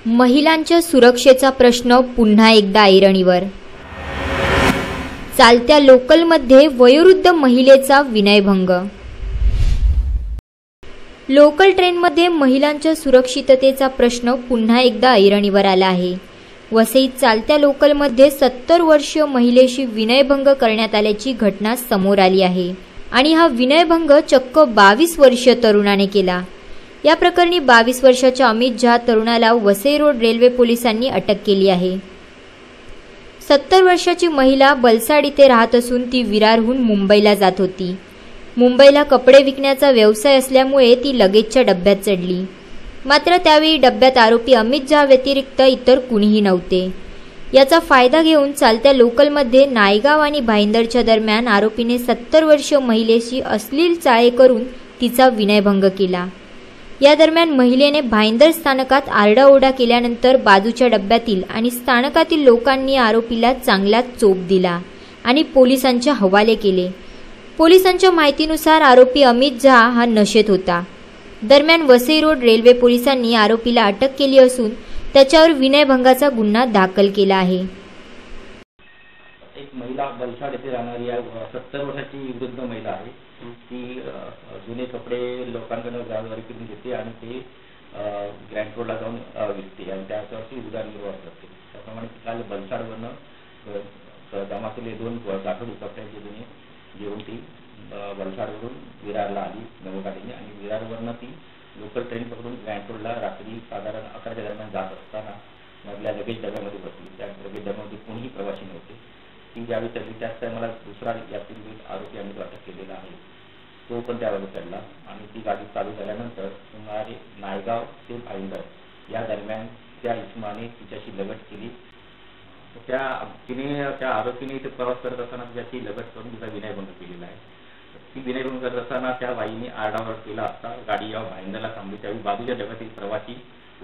महिलांच्या सुरक्षेचा प्रश्न पुन्हा एकदा ऐरणीवर। चालत्या लोकलमध्ये वयोवृद्ध महिलेचा विनयभंग। लोकल ट्रेनमध्ये महिलांच्या सुरक्षिततेचा प्रश्न पुन्हा एकदा ऐरणीवर आला आहे। वसईत चालत्या लोकलमध्ये 70 वर्षीय महिलेशी विनयभंग करण्यात आल्याची घटना समोर आली आहे आणि हा विनयभंग चक्क 22 वर्षीय तरुणाने केला। या प्रकरणी 22 वर्षाच्या अमित झा तरुणाला वसई रोड रेल्वे पोलिसांनी अटक केली आहे। 70 वर्षाची महिला बलसाड इथे राहत असून ती विरारहून मुंबईला जात होती। मुंबईला कपडे विकण्याचा व्यवसाय असल्यामुळे ती लगेचच्या डब्यात चढली। मात्र त्यावेळी डब्यात आरोपी अमित झा व्यतिरिक्त इतर कुणीही नव्हते। याचा फायदा घेऊन चालत्या लोकलमध्ये नायगाव आणि भाईंदरच्या दरम्यान आरोपीने 70 वर्षीय महिलेशी अश्लील चाळे करून तिचा विनयभंग केला। या दरम्यान महिलेने भाईंदर स्थानकात आरडाओरडा केल्यानंतर बाजूच्या डब्यातील आणि स्थानकातील लोकांनी आरोपीला चांगलाच चोप दिला आणि पोलिसांच्या हवाले केले। पोलिसांच्या माहितीनुसार आरोपी अमित झा हा नशेत होता। दरम्यान वसई रोड रेल्वे पोलिसांनी आरोपीला अटक केली असून त्याच्यावर विनयभंगाचा गुन्हा दाखल केला आहे। एक महिला बलसाड येथे राहणारी 70 वर्षाची वृद्ध महिला आहे। ती जुने कपडे लोकांकडून ग्राहकांकडून विकून घेते आणि ते ग्रँड रोडला जाऊन विकते आणि त्याच्यावरती उदरनिर्वाह करते। त्याप्रमाणे काल बलसाडवरनं जमा केले 2 गाठोड कपड्यांचे जुने घेऊन ती बलसाडवरून विरारला आली नवगाडीने आणि विरारवरनं ती लोकल ट्रेन पकडून ग्रँड रोडला रात्री साधारण 11च्या दरम्यान जात असताना मधल्या लगेच डब्यामध्ये बसली। त्या लगेच डब्यामध्ये कोणीही प्रवासी नव्हते। ती ज्यावेळी चढली त्याच टायमाला दुसरा यातील आरोपी आम्ही अटक केलेला आहे, तो पण त्यावेळी चढला आणि ती गाडी चालू झाल्यानंतर सुमारे नायगाव ते भाईंदर या दरम्यान त्या इसमाने तिच्याशी लगट केली। त्या आरोपीने इथे प्रवास करत असताना तिच्याशी लगट करून तिचा विनयभंग केलेला आहे। ती विनयभंग करत असताना त्या बाईने आरडाओरडा केला असता गाडी या भाईंदरला थांबली। त्यावेळी बाजूच्या डब्यातील प्रवासी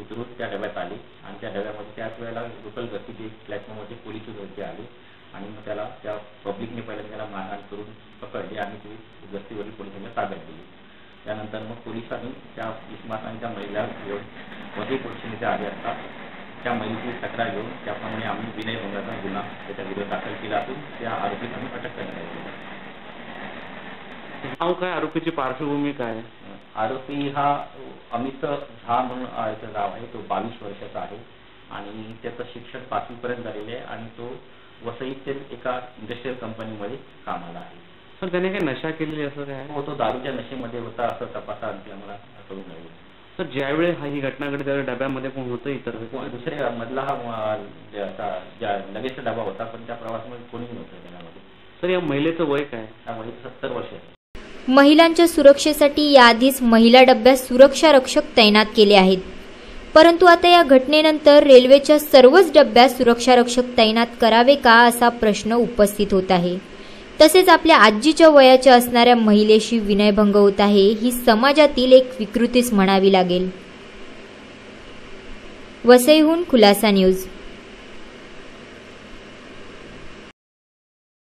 उतरून त्या डब्यात आले आणि त्या डब्यामध्ये त्याच वेळेला लोकल गस्तीचे प्लॅटफॉर्मवरचे पोलीस वरती आले आणि मग त्याला त्या पब्लिकने पहिल्यांदा त्याला मारहाण करून पकडले आणि ते गस्तीवरील पोलिसांच्या ताब्यात दिली। त्यानंतर मग पोलिसांनी त्या इस्मात आणि त्या महिला घेऊन वसई पोलीस इथे आले असता त्या महिलेची तक्रार घेऊन त्याप्रमाणे आम्ही विनयभंगाचा गुन्हा त्याच्या विरोधात दाखल केला असून त्या आरोपीस आम्ही अटक करण्यात आली आहे। नाव काय, आरोपीची पार्श्वभूमी काय? आरोपी हा अमित झा म्हणून नाव आहे। तो 22 वर्षाचा आहे आणि त्याचं शिक्षण 5वी पर्यंत झालेले आहे आणि तो वसईतील एका इंडस्ट्रियल कंपनीमध्ये कामाला आहे। पण त्याने काही नशा केलेली असं काय? हो, तो दारूच्या नशेमध्ये होता असं तपासात आम्हाला कळून आलं। तर ज्यावेळी ही घटना घडली त्यावेळी डब्यामध्ये कोण होतं? इतर दुसऱ्या मधला हा लगेच डबा होता पण त्या प्रवासामध्ये कोणी नव्हतं त्यामध्ये। तर या महिलेचं वय काय? त्या महिलेचं 70 वर्ष आहे। महिलांच्या सुरक्षेसाठी याआधीच महिला डब्यात सुरक्षा रक्षक तैनात केले आहेत, परंतु आता या घटनेनंतर रेल्वेच्या सर्वच डब्यात सुरक्षा रक्षक तैनात करावे का असा प्रश्न उपस्थित होत आहे। तसेच आपल्या आजीच्या वयाच्या असणाऱ्या महिलेशी विनयभंग होत आहे ही समाजातील एक विकृतीच म्हणावी लागेल। वसईहून खुलासा न्यूज।